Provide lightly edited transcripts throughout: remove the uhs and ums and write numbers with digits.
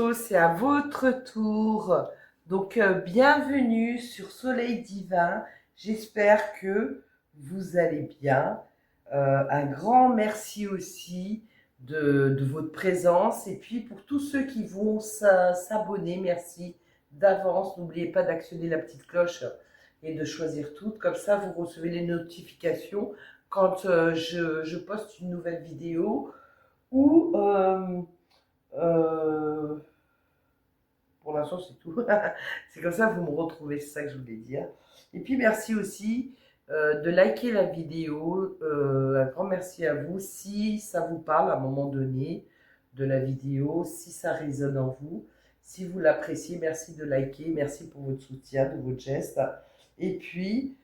Verseau, c'est à votre tour. Donc, bienvenue sur Soleil Divin. J'espère que vous allez bien. Un grand merci aussi de votre présence. Et puis, pour tous ceux qui vont s'abonner, merci d'avance. N'oubliez pas d'actionner la petite cloche et de choisir toutes. Comme ça, vous recevez les notifications quand je poste une nouvelle vidéo ou... euh, pour l'instant, c'est tout. C'est comme ça que vous me retrouvez, c'est ça que je voulais dire. Et puis, merci aussi de liker la vidéo. Un grand merci à vous. Si ça vous parle à un moment donné de la vidéo, si ça résonne en vous, si vous l'appréciez, merci de liker. Merci pour votre soutien, de votre geste. Et puis,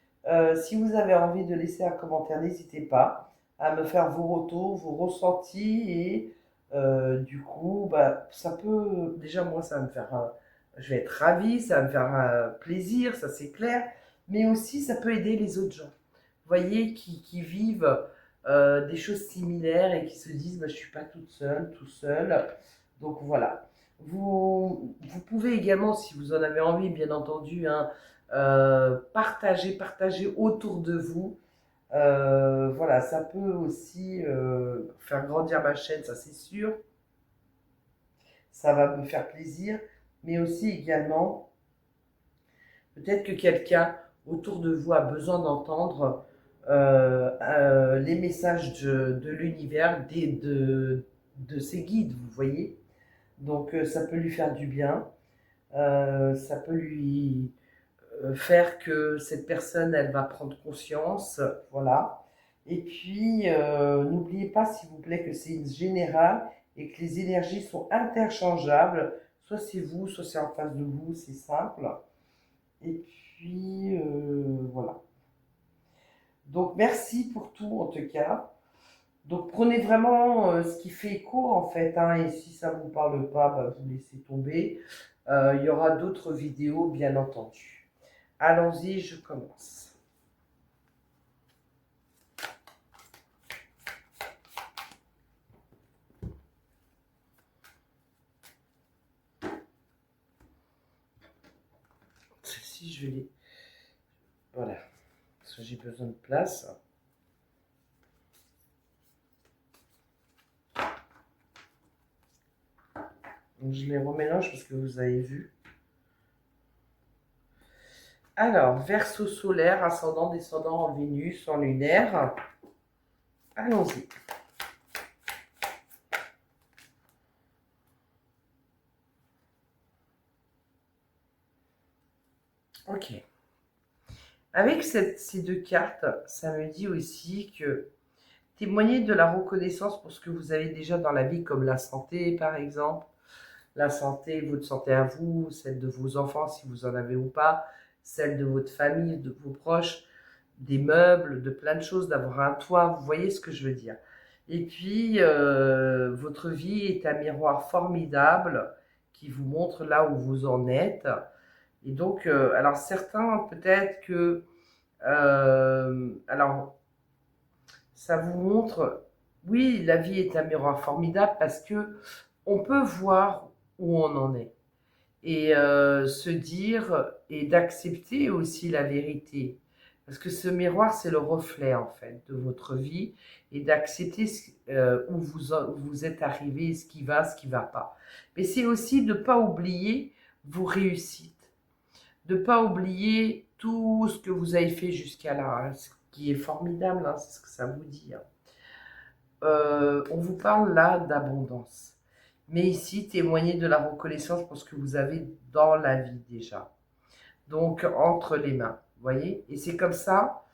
si vous avez envie de laisser un commentaire, n'hésitez pas à me faire vos retours, vos ressentis et du coup, bah, ça peut, déjà moi, ça va me faire, je vais être ravie, ça va me faire plaisir, ça c'est clair, mais aussi ça peut aider les autres gens, vous voyez, qui vivent des choses similaires et qui se disent, bah, je suis pas toute seule, tout seul, donc voilà. Vous pouvez également, si vous en avez envie, bien entendu, hein, partager autour de vous. Voilà, ça peut aussi faire grandir ma chaîne, ça c'est sûr. Ça va me faire plaisir. Mais aussi également, peut-être que quelqu'un autour de vous a besoin d'entendre les messages de l'univers, de ses guides, vous voyez. Donc ça peut lui faire du bien. Ça peut lui faire que cette personne, elle va prendre conscience, voilà. Et puis, n'oubliez pas, s'il vous plaît, que c'est une générale et que les énergies sont interchangeables. Soit c'est vous, soit c'est en face de vous, c'est simple. Et puis, voilà. Donc, merci pour tout, en tout cas. Donc, prenez vraiment ce qui fait écho, en fait, hein, et si ça ne vous parle pas, bah, vous laissez tomber. Il y aura d'autres vidéos, bien entendu. Allons-y, je commence. Celle-ci, je vais les... Voilà, parce que j'ai besoin de place. Donc, je les remélange parce que vous avez vu. Alors, Verseau solaire, ascendant, descendant en Vénus, en lunaire. Allons-y. Ok. Avec ces deux cartes, ça me dit aussi que témoigner de la reconnaissance pour ce que vous avez déjà dans la vie, comme la santé par exemple, la santé, votre santé à vous, celle de vos enfants si vous en avez ou pas, celle de votre famille, de vos proches, des meubles, de plein de choses, d'avoir un toit, vous voyez ce que je veux dire. Et puis, votre vie est un miroir formidable qui vous montre là où vous en êtes. Et donc, alors certains, peut-être que, alors, ça vous montre, oui, la vie est un miroir formidable parce que on peut voir où on en est et se dire et d'accepter aussi la vérité. Parce que ce miroir, c'est le reflet en fait de votre vie et d'accepter où vous êtes arrivé, ce qui va pas. Mais c'est aussi de ne pas oublier vos réussites, de ne pas oublier tout ce que vous avez fait jusqu'à là, hein, ce qui est formidable, hein, c'est ce que ça vous dit. Hein. On vous parle là d'abondance. Mais ici, témoignez de la reconnaissance pour ce que vous avez dans la vie déjà. Donc, entre les mains, vous voyez. Et c'est comme ça,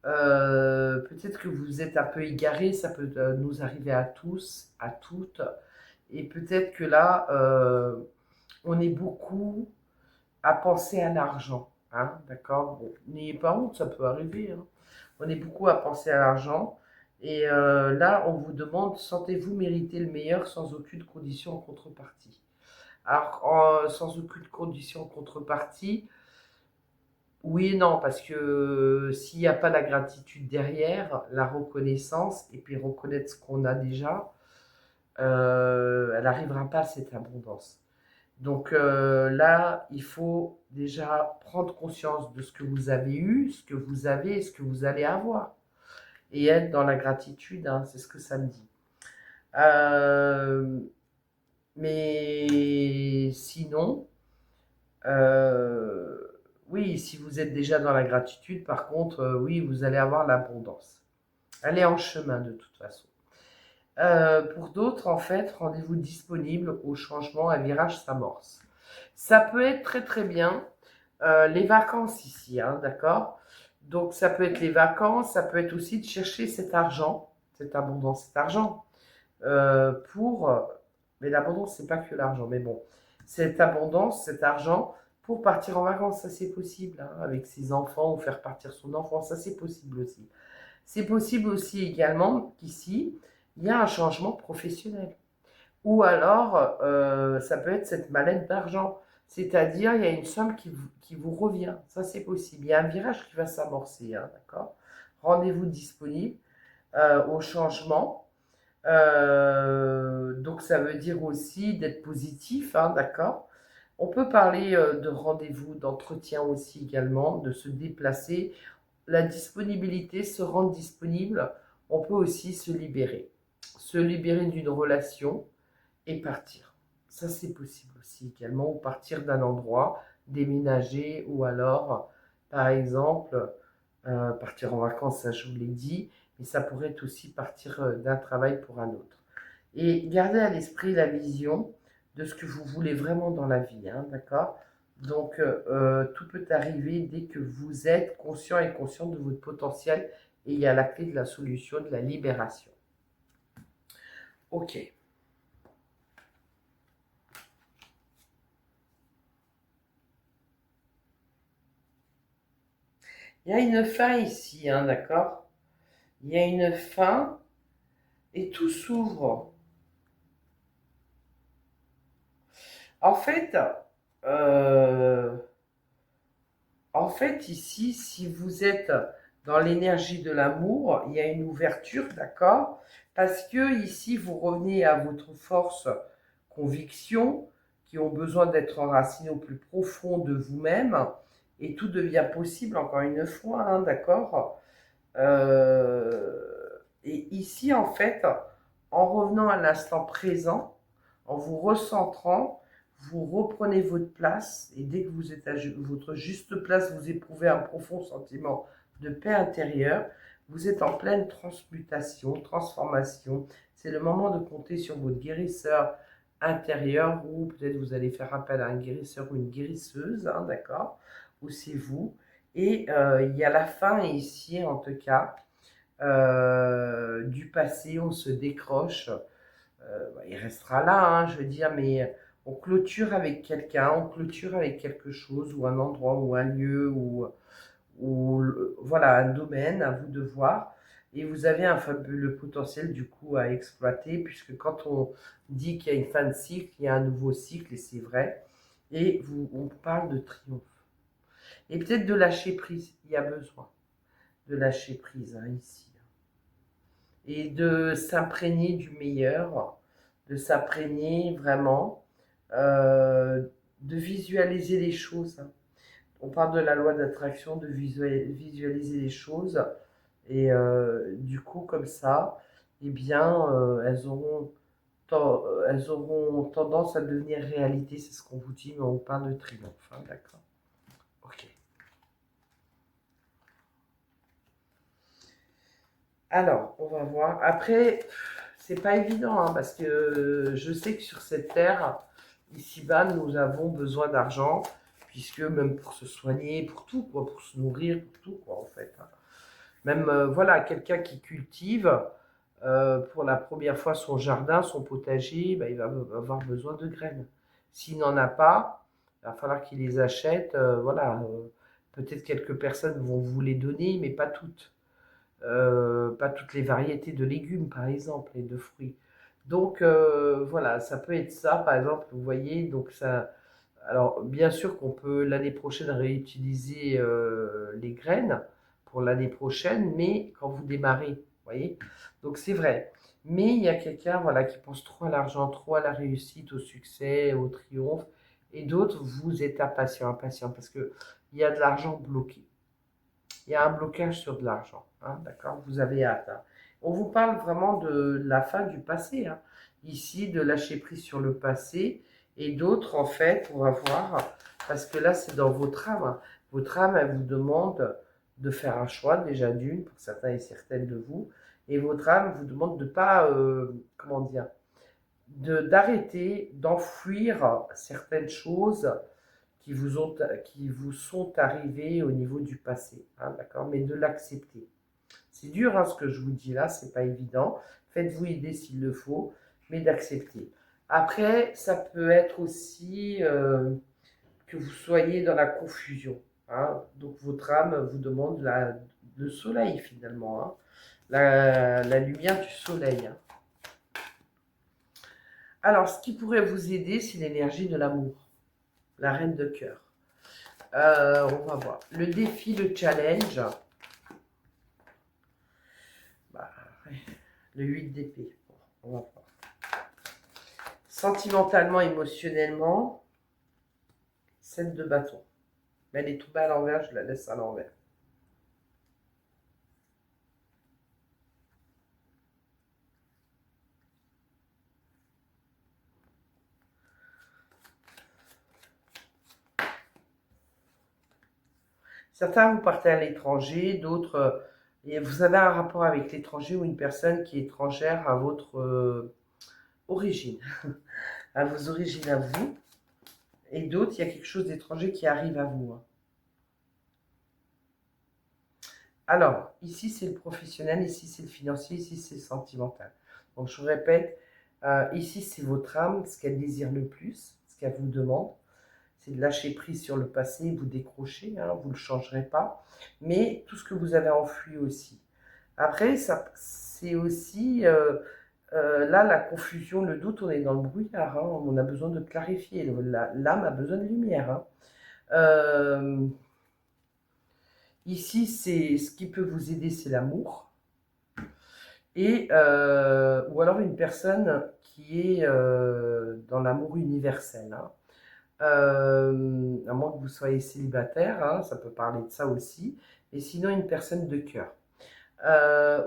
peut-être que vous êtes un peu égaré, ça peut nous arriver à tous, à toutes. Et peut-être que là, on est beaucoup à penser à l'argent. Hein, d'accord. Bon, n'ayez pas honte, ça peut arriver. Hein. On est beaucoup à penser à l'argent. Et là, on vous demande, sentez-vous mériter le meilleur sans aucune condition en contrepartie. Alors, sans aucune condition en contrepartie, oui et non, parce que s'il n'y a pas la gratitude derrière, la reconnaissance, et puis reconnaître ce qu'on a déjà, elle n'arrivera pas à cette abondance. Donc là, il faut déjà prendre conscience de ce que vous avez eu, ce que vous avez et ce que vous allez avoir. Et être dans la gratitude, hein, c'est ce que ça me dit. Euh, mais sinon, euh, oui, si vous êtes déjà dans la gratitude, par contre, oui, vous allez avoir l'abondance. Elle est en chemin de toute façon. Pour d'autres, en fait, rendez-vous disponible au changement, un virage s'amorce. Ça peut être très très bien les vacances ici, hein, d'accord. Donc ça peut être les vacances, ça peut être aussi de chercher cet argent, cette abondance, cet argent pour. Mais l'abondance, c'est pas que l'argent, mais bon, cette abondance, cet argent pour partir en vacances, ça c'est possible, hein, avec ses enfants ou faire partir son enfant, ça c'est possible aussi. C'est possible aussi également qu'ici, il y a un changement professionnel. Ou alors, ça peut être cette mallette d'argent. C'est-à-dire, il y a une somme qui vous revient. Ça, c'est possible. Il y a un virage qui va s'amorcer, hein, d'accord. Rendez-vous disponible au changement. Donc, ça veut dire aussi d'être positif, hein, d'accord. On peut parler de rendez-vous, d'entretien aussi également, de se déplacer. La disponibilité, se rendre disponible, on peut aussi se libérer. Se libérer d'une relation, et partir. Ça, c'est possible aussi également, ou partir d'un endroit, déménager, ou alors, par exemple, partir en vacances, ça je vous l'ai dit, mais ça pourrait être aussi partir d'un travail pour un autre. Et gardez à l'esprit la vision de ce que vous voulez vraiment dans la vie, hein, d'accord. Donc, tout peut arriver dès que vous êtes conscient et conscient de votre potentiel, et il y a la clé de la solution, de la libération. Ok. Il y a une fin ici, hein, d'accord. Il y a une fin et tout s'ouvre. En fait, euh, en fait, ici, si vous êtes dans l'énergie de l'amour, il y a une ouverture, d'accord. Parce que ici, vous revenez à votre force, conviction, qui ont besoin d'être enracinées au plus profond de vous-même, et tout devient possible, encore une fois, hein, d'accord. Et ici, en fait, en revenant à l'instant présent, en vous recentrant, vous reprenez votre place et dès que vous êtes à votre juste place, vous éprouvez un profond sentiment de paix intérieure. Vous êtes en pleine transmutation, transformation. C'est le moment de compter sur votre guérisseur intérieur ou peut-être vous allez faire appel à un guérisseur ou une guérisseuse, hein, d'accord. Ou c'est vous. Et il y a la fin ici, en tout cas, du passé, on se décroche. Il restera là, hein, je veux dire, mais on clôture avec quelqu'un, on clôture avec quelque chose, ou un endroit, ou un lieu, ou voilà, un domaine, à vous de voir. Et vous avez un fabuleux potentiel du coup à exploiter, puisque quand on dit qu'il y a une fin de cycle, il y a un nouveau cycle, et c'est vrai. Et on parle de triomphe. Et peut-être de lâcher prise, il y a besoin de lâcher prise, hein, ici. Et de s'imprégner du meilleur, de s'imprégner vraiment, de visualiser les choses, hein. On parle de la loi d'attraction, de visualiser les choses, et du coup, comme ça, eh bien, elles auront tendance à devenir réalité, c'est ce qu'on vous dit, mais on parle de triomphe, hein, d'accord. Ok. Alors, on va voir. Après, c'est pas évident, hein, parce que je sais que sur cette terre, ici-bas, nous avons besoin d'argent, puisque même pour se soigner, pour tout, quoi, pour se nourrir, pour tout, quoi, en fait, hein. Même, voilà, quelqu'un qui cultive pour la première fois son jardin, son potager, bah, il va avoir besoin de graines. S'il n'en a pas, il va falloir qu'il les achète. Voilà, peut-être quelques personnes vont vous les donner, mais pas toutes. Pas toutes les variétés de légumes, par exemple, et de fruits. Donc, voilà, ça peut être ça, par exemple, vous voyez, donc ça. Alors, bien sûr qu'on peut l'année prochaine réutiliser les graines pour l'année prochaine, mais quand vous démarrez, vous voyez. Donc, c'est vrai. Mais il y a quelqu'un, voilà, qui pense trop à l'argent, trop à la réussite, au succès, au triomphe, Et d'autres, vous êtes impatient, parce qu'il y a de l'argent bloqué. Il y a un blocage sur de l'argent, hein, d'accord? Vous avez hâte, hein. On vous parle vraiment de la fin du passé, hein. Ici, de lâcher prise sur le passé. Et d'autres, en fait, on va voir, parce que là, c'est dans votre âme, hein. Votre âme, elle vous demande de faire un choix, déjà d'une, pour certains et certaines de vous. Et votre âme vous demande de pas, comment dire, d'arrêter, d'enfuir certaines choses qui vous sont arrivées au niveau du passé, hein, d'accord? Mais de l'accepter. C'est dur, hein, ce que je vous dis là, c'est pas évident. Faites-vous aider s'il le faut, mais d'accepter. Après, ça peut être aussi que vous soyez dans la confusion, hein. Donc votre âme vous demande le soleil finalement, hein. La lumière du soleil, hein. Alors, ce qui pourrait vous aider, c'est l'énergie de l'amour, la reine de cœur. On va voir. Le défi, le challenge. Bah, ouais. Le 8 d'épée. Bon, on va voir. Sentimentalement, émotionnellement, 7 de bâton. Mais elle est tombée à l'envers, je la laisse à l'envers. Certains, vous partez à l'étranger, d'autres, et vous avez un rapport avec l'étranger ou une personne qui est étrangère à votre origine, à vos origines à vous. Et d'autres, il y a quelque chose d'étranger qui arrive à vous, hein. Alors, ici, c'est le professionnel, ici, c'est le financier, ici, c'est le sentimental. Donc, je vous répète, ici, c'est votre âme, ce qu'elle désire le plus, ce qu'elle vous demande. C'est de lâcher prise sur le passé, vous décrochez, hein, vous ne le changerez pas. Mais tout ce que vous avez enfui aussi. Après, ça, c'est aussi, là, la confusion, le doute, on est dans le brouillard, hein, on a besoin de clarifier. L'âme a besoin de lumière, hein. Euh, Ici, c'est ce qui peut vous aider, c'est l'amour. Et, ou alors une personne qui est dans l'amour universel, hein. À moins que vous soyez célibataire, hein, ça peut parler de ça aussi. Et sinon, une personne de cœur.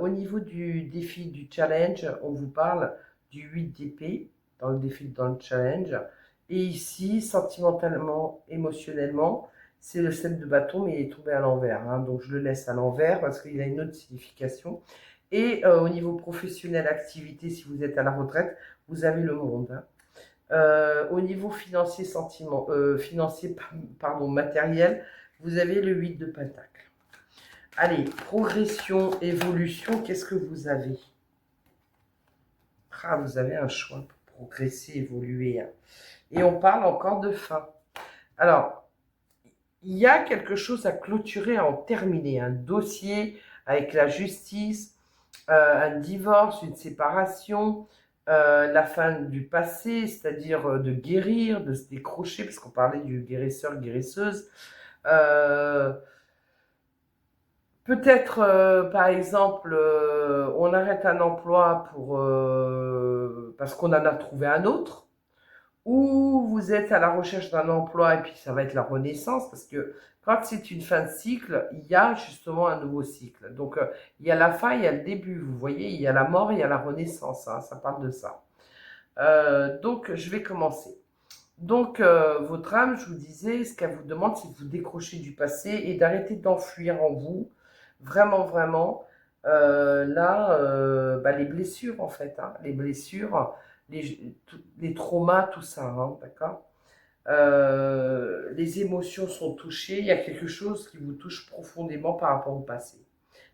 Au niveau du défi, du challenge, on vous parle du 8 d'épée dans le défi, dans le challenge. Et ici, sentimentalement, émotionnellement, c'est le 7 de bâton, mais il est tombé à l'envers, hein. Donc je le laisse à l'envers parce qu'il a une autre signification. Et au niveau professionnel, activité, si vous êtes à la retraite, vous avez le monde, hein. Au niveau financier, financier, pardon, matériel, vous avez le 8 de pentacle. Allez, progression, évolution, qu'est-ce que vous avez? Ah, vous avez un choix pour progresser, évoluer, hein. Et on parle encore de fin. Alors, il y a quelque chose à clôturer, à en terminer. Un dossier avec la justice, un divorce, une séparation, la fin du passé, c'est-à-dire de guérir, de se décrocher, parce qu'on parlait du guérisseur, guérisseuse. Euh, Peut-être, par exemple, on arrête un emploi parce qu'on en a trouvé un autre, ou vous êtes à la recherche d'un emploi et puis ça va être la renaissance, parce que quand c'est une fin de cycle, il y a justement un nouveau cycle. Donc, il y a la fin, il y a le début, vous voyez, il y a la mort, il y a la renaissance, hein, ça parle de ça. Donc, je vais commencer. Donc, votre âme, je vous disais, ce qu'elle vous demande, c'est de vous décrocher du passé et d'arrêter d'enfuir en vous, vraiment, vraiment, là, bah, les blessures, en fait, hein, les blessures, les traumas, tout ça, hein, d'accord? Les émotions sont touchées, il y a quelque chose qui vous touche profondément par rapport au passé.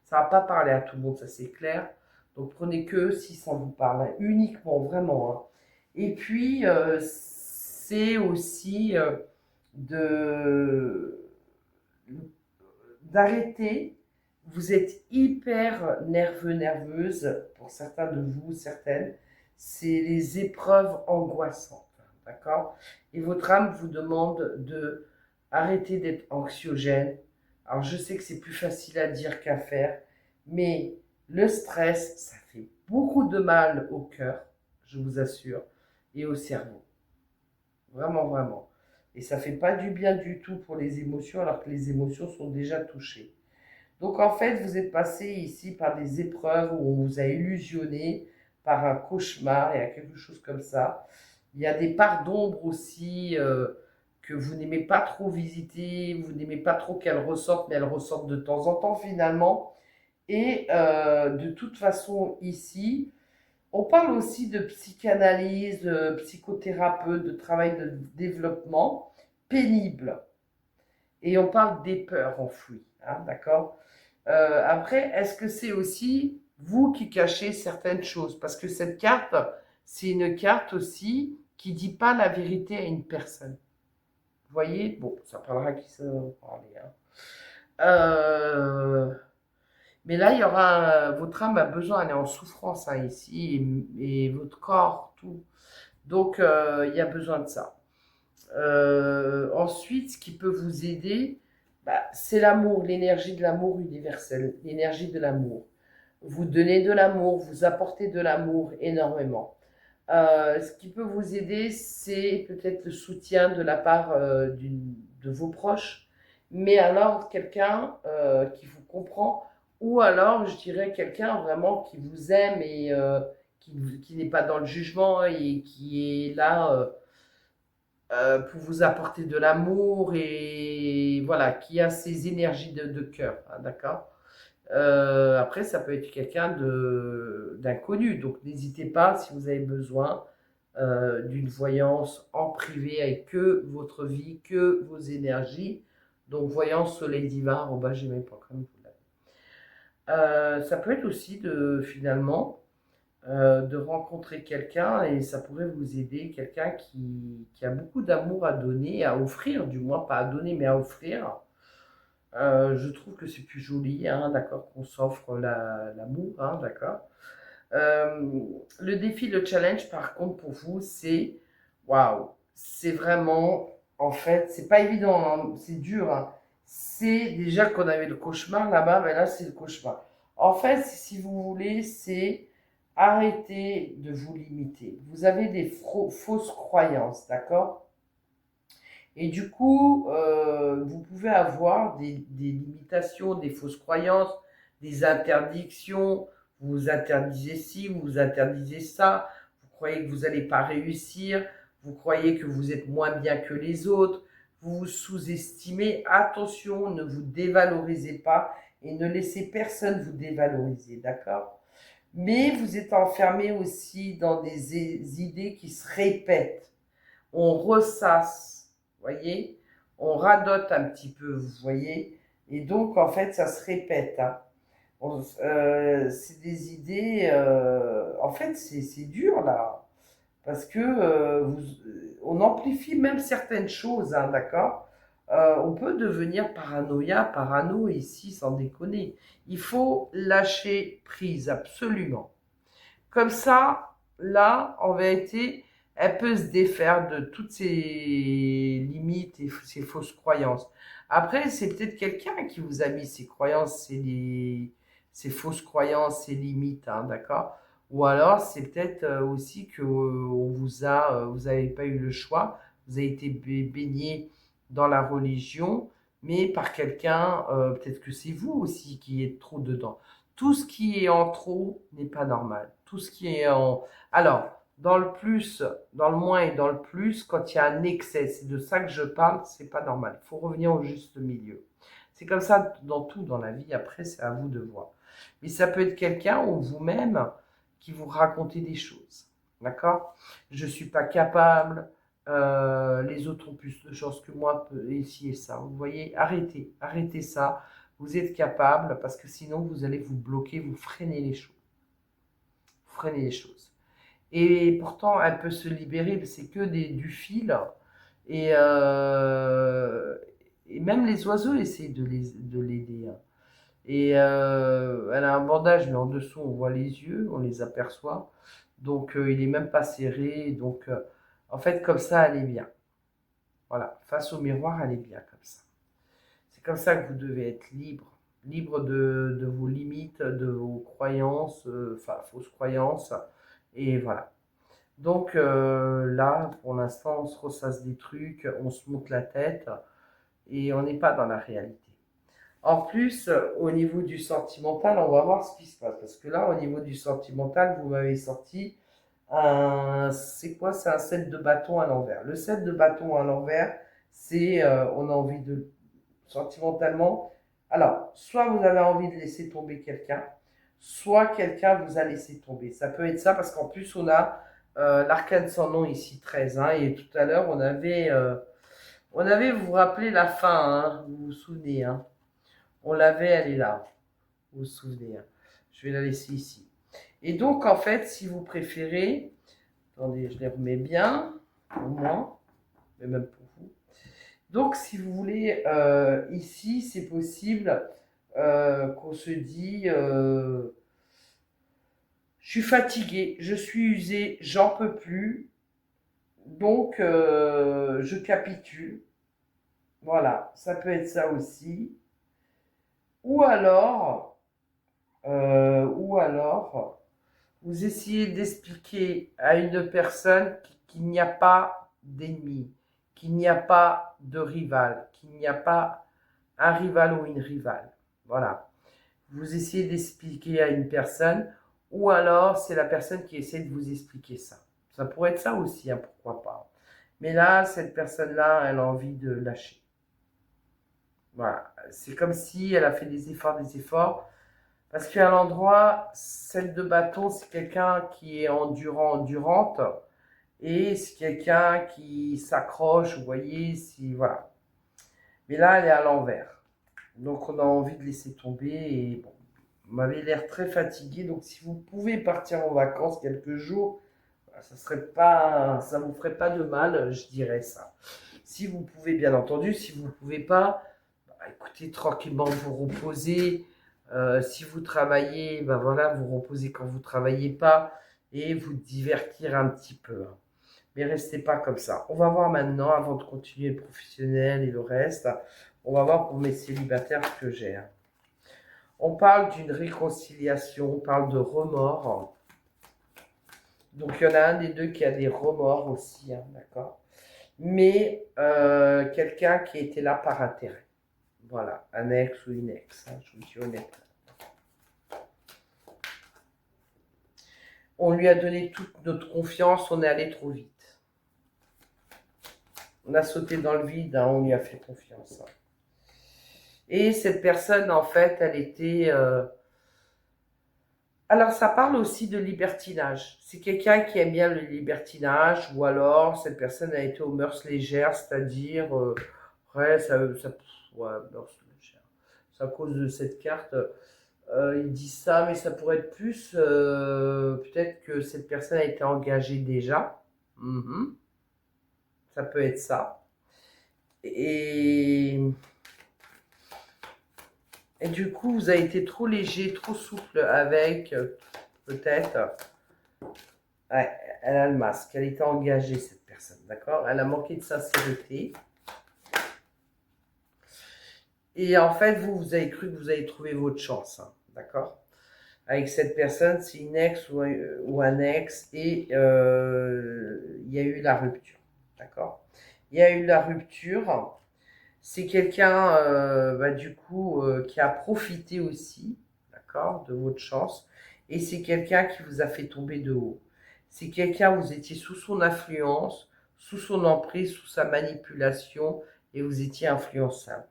Ça ne va pas parler à tout le monde, ça c'est clair. Donc prenez que si ça vous parle, hein, uniquement, vraiment, hein. Et puis, c'est aussi de d'arrêter. Vous êtes hyper nerveux, nerveuse, pour certains de vous, certaines. C'est les épreuves angoissantes, d'accord? Et votre âme vous demande de arrêter d'être anxiogène. Alors, je sais que c'est plus facile à dire qu'à faire, mais le stress, ça fait beaucoup de mal au cœur, je vous assure, et au cerveau. Vraiment, vraiment. Et ça fait pas du bien du tout pour les émotions, alors que les émotions sont déjà touchées. Donc en fait, vous êtes passé ici par des épreuves où on vous a illusionné par un cauchemar, il y a quelque chose comme ça. Il y a des parts d'ombre aussi que vous n'aimez pas trop visiter, vous n'aimez pas trop qu'elles ressortent, mais elles ressortent de temps en temps finalement. Et de toute façon, ici, on parle aussi de psychanalyse, de psychothérapeute, de travail de développement pénible. Et on parle des peurs enfouies, hein, d'accord. Après, est-ce que c'est aussi vous qui cachez certaines choses? Parce que cette carte, c'est une carte aussi qui dit pas la vérité à une personne. Vous voyez? Bon, ça parlera qui ça va parler, hein. Mais là, il y aura votre âme a besoin, elle est en souffrance hein, ici, et votre corps, tout. Donc, il y a besoin de ça. Ensuite, ce qui peut vous aider, bah, c'est l'amour, l'énergie de l'amour universel, l'énergie de l'amour. Vous donnez de l'amour, vous apportez de l'amour énormément. Ce qui peut vous aider, c'est peut-être le soutien de la part de vos proches, mais alors quelqu'un qui vous comprend, ou alors je dirais quelqu'un vraiment qui vous aime et qui n'est pas dans le jugement et qui est là pour vous apporter de l'amour et voilà, qui a ces énergies de cœur, hein, d'accord. Après, ça peut être quelqu'un d'inconnu, donc n'hésitez pas si vous avez besoin d'une voyance en privé avec que votre vie, que vos énergies. Donc, voyance soleil divin, gmail.com. Ça peut être aussi finalement de rencontrer quelqu'un et ça pourrait vous aider, quelqu'un qui a beaucoup d'amour à donner, à offrir, du moins pas à donner, mais à offrir. Je trouve que c'est plus joli, hein, d'accord, qu'on s'offre l'amour, hein, d'accord. Euh, le défi, le challenge, par contre, pour vous, c'est waouh, c'est vraiment, en fait, c'est pas évident, hein, c'est dur. Hein. C'est déjà qu'on avait le cauchemar là-bas, mais là, c'est le cauchemar. En fait, si vous voulez, c'est arrêter de vous limiter. Vous avez des fausses croyances, d'accord? Et du coup, vous pouvez avoir des limitations, des fausses croyances, des interdictions. Vous vous interdisez ci, vous vous interdisez ça. Vous croyez que vous n'allez pas réussir. Vous croyez que vous êtes moins bien que les autres. Vous vous sous-estimez. Attention, ne vous dévalorisez pas et ne laissez personne vous dévaloriser, d'accord? Mais vous êtes enfermé aussi dans des idées qui se répètent. On ressasse, vous voyez, on radote un petit peu, vous voyez, et donc en fait ça se répète. Hein. C'est des idées, en fait c'est dur là, parce que on amplifie même certaines choses, hein, d'accord. On peut devenir parano ici sans déconner. Il faut lâcher prise, absolument. Comme ça, là, en vérité, elle peut se défaire de toutes ses limites et ses fausses croyances. Après, c'est peut-être quelqu'un qui vous a mis ces croyances, ces fausses croyances, ces limites, hein, d'accord? Ou alors, c'est peut-être aussi que vous n'avez pas eu le choix, vous avez été baigné dans la religion, mais par quelqu'un, peut-être que c'est vous aussi qui êtes trop dedans. Tout ce qui est en trop n'est pas normal. Tout ce qui est en... Alors, dans le plus, dans le moins et dans le plus, quand il y a un excès, c'est de ça que je parle, c'est pas normal. Il faut revenir au juste milieu. C'est comme ça dans tout dans la vie, après c'est à vous de voir. Mais ça peut être quelqu'un ou vous-même qui vous racontez des choses. D'accord? Je suis pas capable, les autres ont plus de chance que moi, et ci et ça. Vous voyez, arrêtez ça. Vous êtes capable parce que sinon vous allez vous bloquer, vous freinez les choses. Vous freinez les choses. Et pourtant, elle peut se libérer, c'est que du fil. Et, euh, et même les oiseaux essaient de l'aider. Hein. Et elle a un bandage, mais en dessous, on voit les yeux, on les aperçoit. Donc, il est même pas serré. Donc, en fait, comme ça, elle est bien. Voilà, face au miroir, elle est bien comme ça. C'est comme ça que vous devez être libre, libre de vos limites, de vos croyances, enfin fausses croyances, et voilà. Donc là, pour l'instant, on se ressasse des trucs, on se monte la tête et on n'est pas dans la réalité. En plus, au niveau du sentimental, on va voir ce qui se passe. Parce que là, au niveau du sentimental, vous m'avez sorti un... C'est quoi? C'est un set de bâtons à l'envers. Le set de bâtons à l'envers, c'est... on a envie de... Sentimentalement... Alors, soit vous avez envie de laisser tomber quelqu'un, soit quelqu'un vous a laissé tomber. Ça peut être ça parce qu'en plus, on a l'arcane sans nom ici, 13. Hein, et tout à l'heure, on avait... vous vous rappelez la fin, hein, vous vous souvenez, hein. On l'avait, elle est là. Vous vous souvenez, hein. Je vais la laisser ici. Et donc, en fait, si vous préférez, attendez, je les remets bien, au moins, mais même pour vous. Donc, si vous voulez, ici, c'est possible qu'on se dit, je suis fatigué, je suis usé, j'en peux plus, donc je capitule. Voilà, ça peut être ça aussi. Ou alors, ou alors, vous essayez d'expliquer à une personne qu'il n'y a pas d'ennemi, qu'il n'y a pas de rival, qu'il n'y a pas un rival ou une rivale. Voilà. Vous essayez d'expliquer à une personne, ou alors c'est la personne qui essaie de vous expliquer ça. Ça pourrait être ça aussi, hein, pourquoi pas. Mais là, cette personne-là, elle a envie de lâcher. Voilà. C'est comme si elle a fait des efforts. Parce qu'à l'endroit, celle de bâton, c'est quelqu'un qui est endurante, et c'est quelqu'un qui s'accroche, vous voyez, si, voilà. Mais là, elle est à l'envers. Donc, on a envie de laisser tomber, et bon, vous m'avez l'air très fatigué, donc si vous pouvez partir en vacances quelques jours, ça vous ferait pas de mal, je dirais ça. Si vous pouvez, bien entendu, si vous ne pouvez pas, bah, écoutez, tranquillement vous reposer. Si vous travaillez, ben voilà, vous reposez quand vous ne travaillez pas et vous divertir un petit peu. Mais restez pas comme ça. On va voir maintenant, avant de continuer le professionnel et le reste, on va voir pour mes célibataires ce que j'ai. On parle d'une réconciliation, on parle de remords. Donc il y en a un des deux qui a des remords aussi, hein, d'accord. Mais quelqu'un qui était là par intérêt. Voilà, un ex ou une ex, hein, je vous dis honnêtement. On lui a donné toute notre confiance, on est allé trop vite. On a sauté dans le vide, hein, on lui a fait confiance. Hein. Et cette personne, en fait, elle était... Alors, ça parle aussi de libertinage. C'est quelqu'un qui aime bien le libertinage, ou alors cette personne a été aux mœurs légères, c'est-à-dire... ouais, ouais, mœurs légères. C'est à cause de cette carte. Il dit ça, mais ça pourrait être plus... peut-être que cette personne a été engagée déjà. Mhm. Ça peut être ça. Et, et du coup, vous avez été trop léger, trop souple avec, peut-être. Ouais, elle a le masque. Elle était engagée, cette personne, d'accord. Elle a manqué de sincérité. Et en fait, vous avez cru que vous avez trouvé votre chance, hein, d'accord. Avec cette personne, c'est une ex ou un ex, et il y a eu la rupture, d'accord. Il y a eu la rupture. C'est quelqu'un, bah, du coup, qui a profité aussi, d'accord, de votre chance. Et c'est quelqu'un qui vous a fait tomber de haut. C'est quelqu'un, vous étiez sous son influence, sous son emprise, sous sa manipulation, et vous étiez influençable.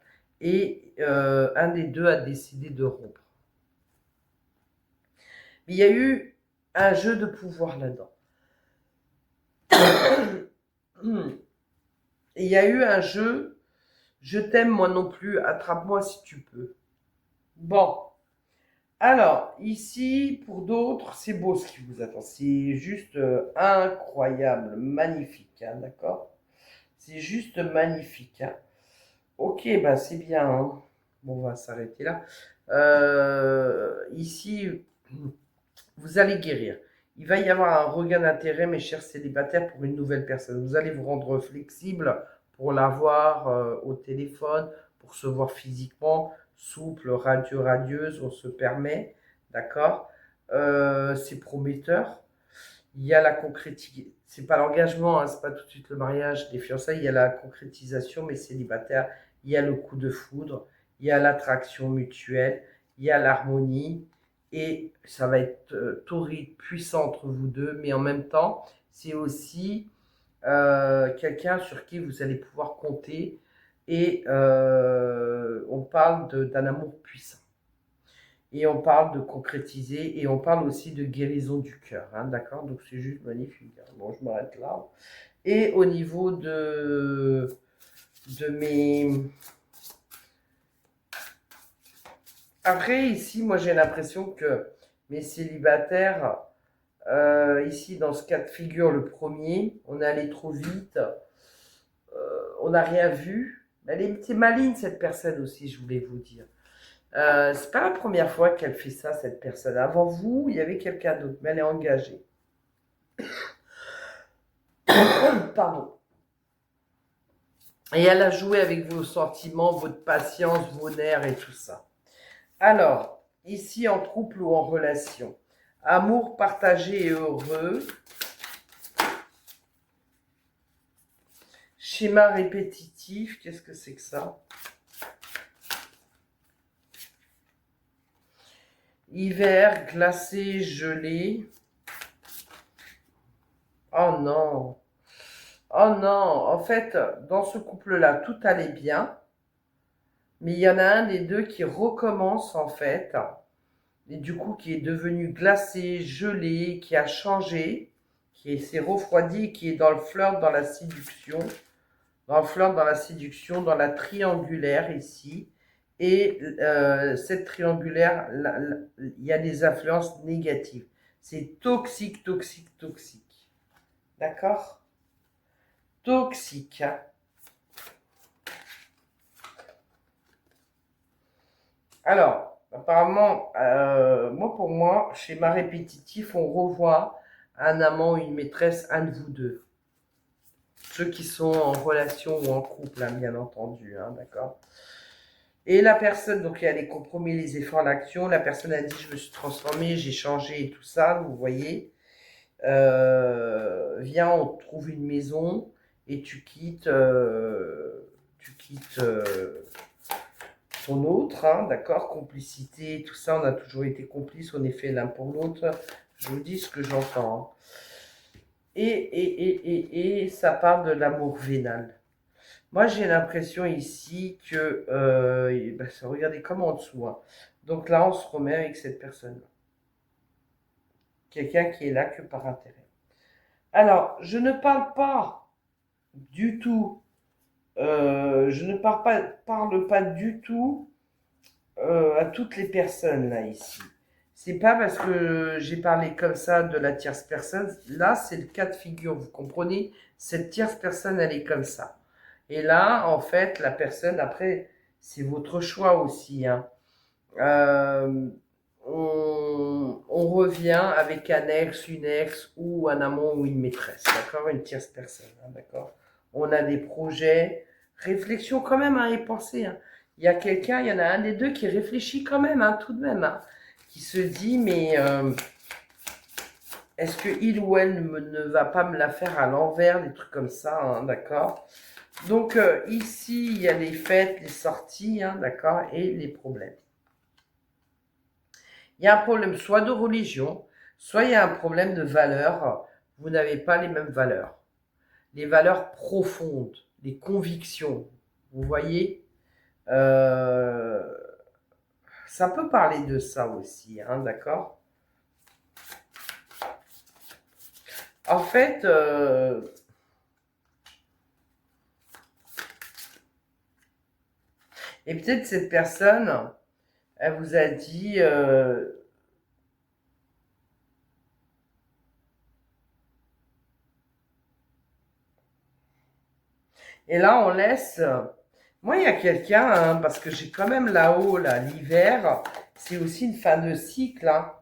Et un des deux a décidé de rompre. Mais il y a eu un jeu de pouvoir là-dedans. Et il y a eu un jeu, je t'aime moi non plus, attrape-moi si tu peux. Bon, alors, ici, pour d'autres, c'est beau ce qui vous attend. C'est juste incroyable, magnifique, hein, d'accord. C'est juste magnifique. Hein. Ok, bah c'est bien. Hein. Bon, on va s'arrêter là. Ici, vous allez guérir. Il va y avoir un regain d'intérêt, mes chers célibataires, pour une nouvelle personne. Vous allez vous rendre flexible pour la voir au téléphone, pour se voir physiquement, souple, radieuse, on se permet, d'accord. C'est prometteur. Il y a la concrétisation, c'est pas l'engagement, hein, c'est pas tout de suite le mariage, les fiançailles, il y a la concrétisation, mais célibataire, il y a le coup de foudre, il y a l'attraction mutuelle, il y a l'harmonie, et ça va être torride, puissant entre vous deux, mais en même temps, c'est aussi quelqu'un sur qui vous allez pouvoir compter, et on parle d'un amour puissant. Et on parle de concrétiser et on parle aussi de guérison du cœur. Hein, d'accord. Donc c'est juste magnifique. Hein. Bon, je m'arrête là. Et au niveau de mes... Après, ici, moi j'ai l'impression que mes célibataires, ici dans ce cas de figure, le premier, on est allé trop vite, on n'a rien vu. Elle est maligne cette personne aussi, je voulais vous dire. C'est pas la première fois qu'elle fait ça, cette personne. Avant vous, il y avait quelqu'un d'autre, mais elle est engagée. Pardon. Et elle a joué avec vos sentiments, votre patience, vos nerfs et tout ça. Alors, ici en couple ou en relation, amour partagé et heureux, schéma répétitif, qu'est-ce que c'est que ça? Hiver, glacé, gelé. Oh non. Oh non. En fait, dans ce couple-là, tout allait bien. Mais il y en a un des deux qui recommence en fait. Et du coup, qui est devenu glacé, gelé, qui a changé, qui s'est refroidi, qui est dans le flirt, dans la séduction. Dans le flirt, dans la séduction, dans la triangulaire ici. Et cette triangulaire, il y a des influences négatives. C'est toxique, toxique, toxique. D'accord? Toxique. Hein. Alors, apparemment, moi pour moi, schéma répétitif, on revoit un amant ou une maîtresse, un de vous deux. Ceux qui sont en relation ou en couple, hein, bien entendu, hein, d'accord. Et la personne, donc il y a les compromis, les efforts, l'action. La personne a dit, je me suis transformée, j'ai changé et tout ça, vous voyez. Viens, on trouve une maison et tu quittes son autre, hein, d'accord, complicité, tout ça, on a toujours été complices, on est fait l'un pour l'autre. Je vous dis ce que j'entends. Hein. Et ça parle de l'amour vénal. Moi, j'ai l'impression ici que, ben, regardez comme en dessous. Hein. Donc là, on se remet avec cette personne-là. Quelqu'un qui est là que par intérêt. Alors, je ne parle pas du tout, je ne parle pas du tout à toutes les personnes là ici. C'est pas parce que j'ai parlé comme ça de la tierce personne. Là, c'est le cas de figure, vous comprenez? Cette tierce personne, elle est comme ça. Et là, en fait, la personne, après, c'est votre choix aussi. Hein. Euh, on revient avec un ex, une ex ou un amant ou une maîtresse, d'accord? Une tierce personne, hein, d'accord? On a des projets, réflexion quand même à y penser. Hein. Il y a quelqu'un, il y en a un des deux qui réfléchit quand même, hein, tout de même, hein, qui se dit, mais est-ce que il ou elle ne va pas me la faire à l'envers, des trucs comme ça, hein, d'accord? Donc ici, il y a les fêtes, les sorties, hein, d'accord, et les problèmes. Il y a un problème soit de religion, soit il y a un problème de valeurs. Vous n'avez pas les mêmes valeurs. Les valeurs profondes, les convictions. Vous voyez, euh, ça peut parler de ça aussi, hein, d'accord. En fait, et peut-être cette personne, elle vous a dit, et là on laisse. Moi, il y a quelqu'un, hein, parce que j'ai quand même là-haut, là, l'hiver, c'est aussi une fin de cycle. Hein.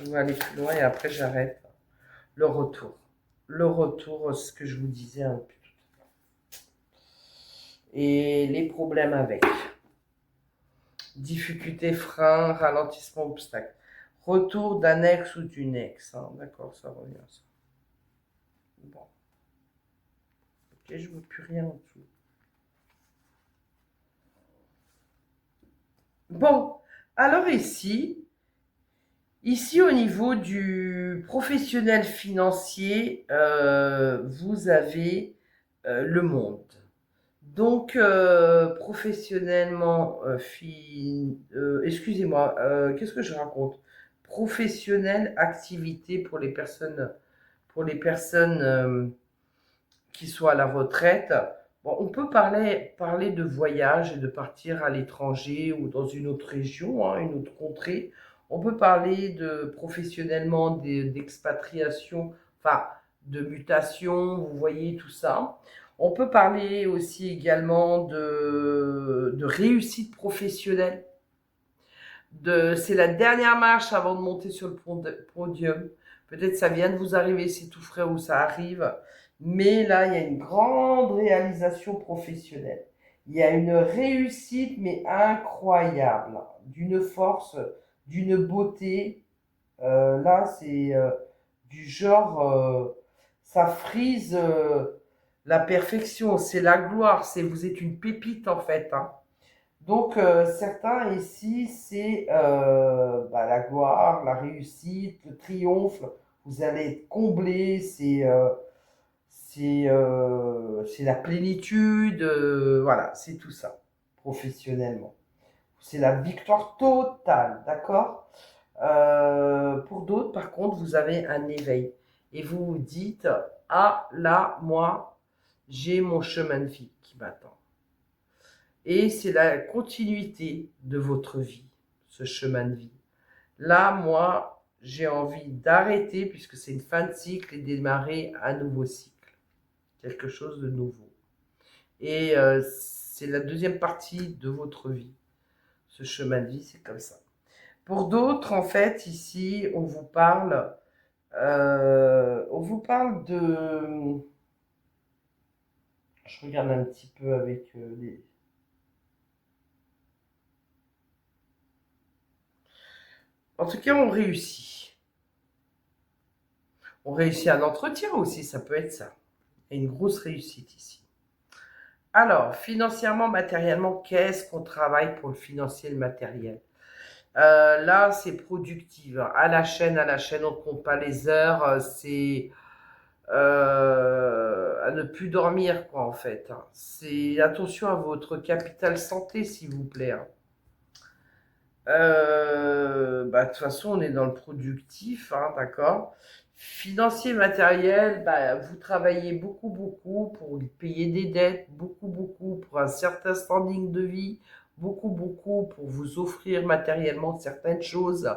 On va aller plus loin et après j'arrête. Le retour. Le retour, ce que je vous disais un peu. Et les problèmes avec. Difficultés, freins, ralentissement, obstacles. Retour d'un ex ou d'une ex. Hein. D'accord, ça revient ça. Bon. Ok, je ne vois plus rien en dessous. Bon, alors ici au niveau du professionnel financier, vous avez le monde. Donc, professionnellement, excusez-moi, qu'est-ce que je raconte? Professionnel, activité pour les personnes qui sont à la retraite. Bon, on peut parler de voyage et de partir à l'étranger ou dans une autre région, hein, une autre contrée. On peut parler de professionnellement d'expatriation, enfin de mutation, vous voyez tout ça. On peut parler aussi également de réussite professionnelle. C'est la dernière marche avant de monter sur le podium. Peut-être ça vient de vous arriver, c'est tout frais ou ça arrive. Mais là, il y a une grande réalisation professionnelle. Il y a une réussite, mais incroyable, d'une force, d'une beauté. Là, c'est du genre, ça frise la perfection. C'est la gloire. Vous êtes une pépite en fait. Hein. Donc, certains ici, c'est bah, la gloire, la réussite, le triomphe. Vous allez être comblé, c'est la plénitude, voilà, c'est tout ça, professionnellement. C'est la victoire totale, d'accord. Pour d'autres, par contre, vous avez un éveil. Et vous vous dites, ah là, moi, j'ai mon chemin de vie qui m'attend. Et c'est la continuité de votre vie, ce chemin de vie. Là, moi, j'ai envie d'arrêter puisque c'est une fin de cycle et démarrer un nouveau cycle, quelque chose de nouveau. Et c'est la deuxième partie de votre vie. Ce chemin de vie, c'est comme ça. Pour d'autres, en fait, ici, on vous parle de. Je regarde un petit peu avec les. En tout cas, on réussit. On réussit un entretien aussi, ça peut être ça. Il y a une grosse réussite ici. Alors, financièrement, matériellement, qu'est-ce qu'on travaille pour le financier et le matériel? Là, c'est productif. Hein. À la chaîne, on ne compte pas les heures. C'est à ne plus dormir, quoi, en fait. Hein. C'est attention à votre capital santé, s'il vous plaît. Hein. Bah, de toute façon, on est dans le productif, hein, d'accord. Financier, matériel, bah, vous travaillez beaucoup, beaucoup pour payer des dettes, beaucoup, beaucoup pour un certain standing de vie, beaucoup, beaucoup pour vous offrir matériellement certaines choses.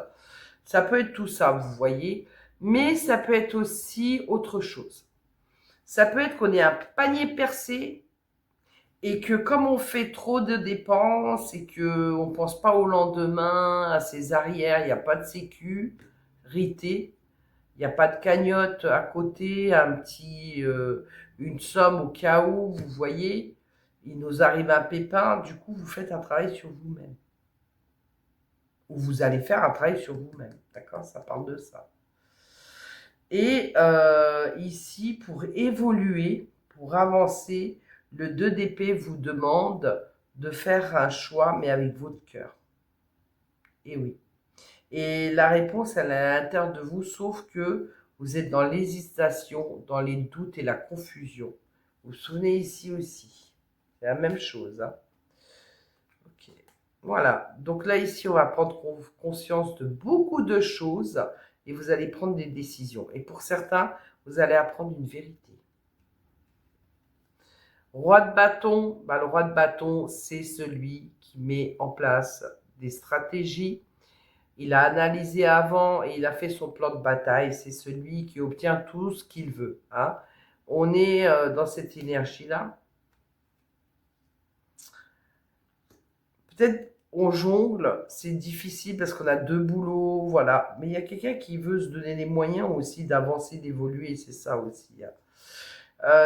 Ça peut être tout ça, vous voyez, mais ça peut être aussi autre chose. Ça peut être qu'on ait un panier percé et que comme on fait trop de dépenses et qu'on ne pense pas au lendemain, à ses arrières, il n'y a pas de sécurité, il n'y a pas de cagnotte à côté, une somme au cas où, vous voyez, il nous arrive un pépin, du coup vous faites un travail sur vous-même. Ou vous allez faire un travail sur vous-même, d'accord? Ça parle de ça. Et ici, pour évoluer, pour avancer, le 2 d'épée vous demande de faire un choix, mais avec votre cœur. Et oui. Et la réponse, elle est à l'intérieur de vous, sauf que vous êtes dans l'hésitation, dans les doutes et la confusion. Vous vous souvenez ici aussi. C'est la même chose. Hein. Ok. Voilà. Donc là, ici, on va prendre conscience de beaucoup de choses et vous allez prendre des décisions. Et pour certains, vous allez apprendre une vérité. Roi de bâton, bah, le roi de bâton, c'est celui qui met en place des stratégies. Il a analysé avant et il a fait son plan de bataille. C'est celui qui obtient tout ce qu'il veut. Hein. On est dans cette énergie-là. Peut-être on jongle, c'est difficile parce qu'on a deux boulots, voilà. Mais il y a quelqu'un qui veut se donner les moyens aussi d'avancer, d'évoluer, c'est ça aussi. Hein.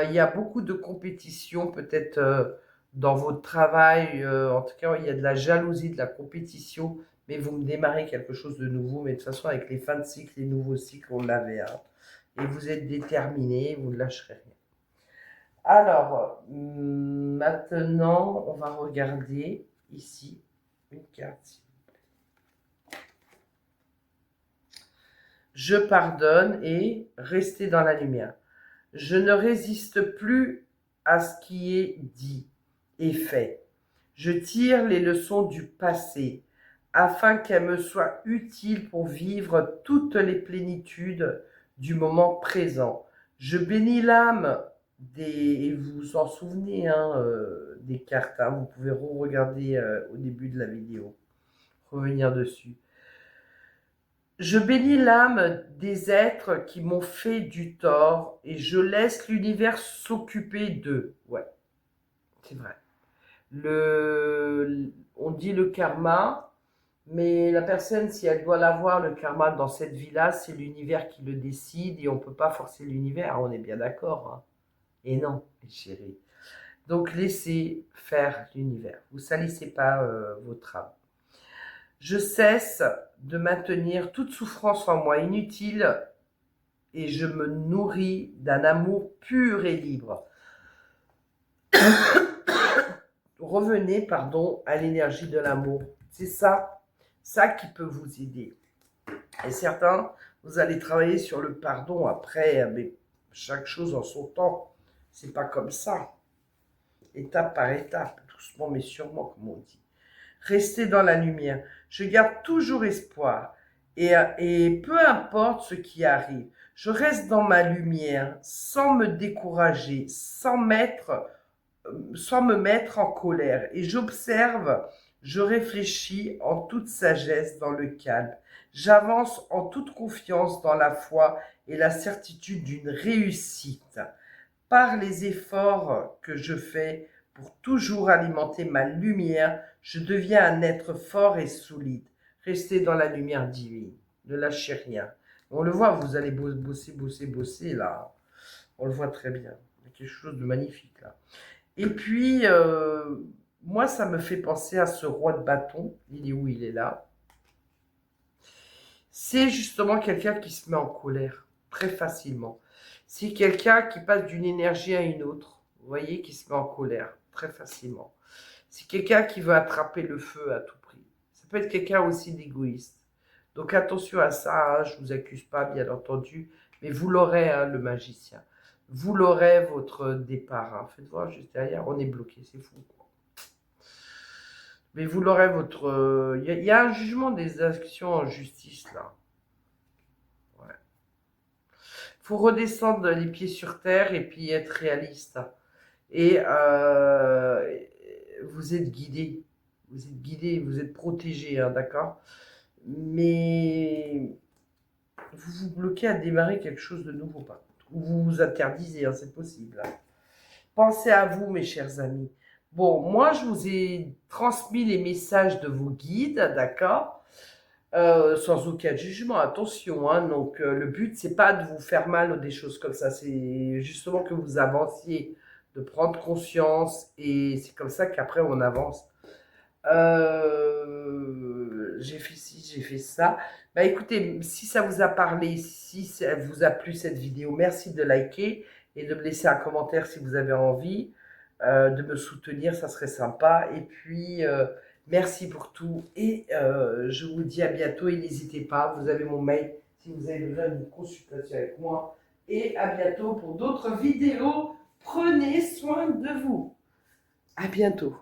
Il y a beaucoup de compétition, peut-être dans votre travail. En tout cas, il y a de la jalousie, de la compétition. mais vous me démarrez quelque chose de nouveau. Mais de toute façon, avec les fins de cycle, les nouveaux cycles, on l'avait. Hein. Et vous êtes déterminé, vous ne lâcherez rien. Alors, maintenant, on va regarder ici une carte. Je pardonne et restez dans la lumière. Je ne résiste plus à ce qui est dit et fait. Je tire les leçons du passé afin qu'elles me soient utiles pour vivre toutes les plénitudes du moment présent. Je bénis l'âme et vous vous en souvenez hein, des cartes, hein, vous pouvez regarder au début de la vidéo, revenir dessus. Je bénis l'âme des êtres qui m'ont fait du tort et je laisse l'univers s'occuper d'eux. Ouais, c'est vrai. On dit le karma, mais la personne, si elle doit l'avoir, le karma dans cette vie-là, c'est l'univers qui le décide et on ne peut pas forcer l'univers, on est bien d'accord. Hein. Et non, mes chéris. Donc laissez faire l'univers. Vous ne salissez pas votre âme. Je cesse de maintenir toute souffrance en moi inutile et je me nourris d'un amour pur et libre. Revenez, à l'énergie de l'amour. C'est ça qui peut vous aider. Et certains, vous allez travailler sur le pardon après, mais chaque chose en son temps. C'est pas comme ça. Étape par étape, doucement mais sûrement, comme on dit. Restez dans la lumière. Je garde toujours espoir. Et peu importe ce qui arrive, je reste dans ma lumière sans me décourager, sans me mettre en colère. Et j'observe, je réfléchis en toute sagesse dans le calme. J'avance en toute confiance dans la foi et la certitude d'une réussite. Par les efforts que je fais pour toujours alimenter ma lumière, je deviens un être fort et solide. Restez dans la lumière divine. Ne lâchez rien. On le voit, vous allez bosser là. On le voit très bien. Il y a quelque chose de magnifique là. Et puis, moi, ça me fait penser à ce roi de bâton. Il est où? Il est là. C'est justement quelqu'un qui se met en colère très facilement. C'est quelqu'un qui passe d'une énergie à une autre. Vous voyez, qui se met en colère très facilement. C'est quelqu'un qui veut attraper le feu à tout prix. Ça peut être quelqu'un aussi d'égoïste. Donc attention à ça, hein, je ne vous accuse pas, bien entendu, mais vous l'aurez, hein, le magicien. Vous l'aurez, votre départ. Hein. Faites voir juste derrière, on est bloqué, c'est fou. Quoi. Mais vous l'aurez, votre... Il y a un jugement des actions en justice, là. Ouais. Faut redescendre les pieds sur terre et puis être réaliste. Et vous êtes guidé. Vous êtes protégé, hein, d'accord? Mais vous vous bloquez à démarrer quelque chose de nouveau, pas. Ou vous vous interdisez, hein, c'est possible. Hein. Pensez à vous, mes chers amis. Bon, moi, je vous ai transmis les messages de vos guides, d'accord? Sans aucun jugement, attention. Hein, donc, le but, c'est pas de vous faire mal ou des choses comme ça. C'est justement que vous avanciez, de prendre conscience. Et c'est comme ça qu'après, on avance. J'ai fait ci, j'ai fait ça. Bah écoutez, si ça vous a parlé, si ça vous a plu cette vidéo, merci de liker et de me laisser un commentaire si vous avez envie de me soutenir, ça serait sympa. Et puis, merci pour tout et je vous dis à bientôt et n'hésitez pas, vous avez mon mail si vous avez besoin d'une consultation avec moi. Et à bientôt pour d'autres vidéos. Prenez soin de vous. À bientôt.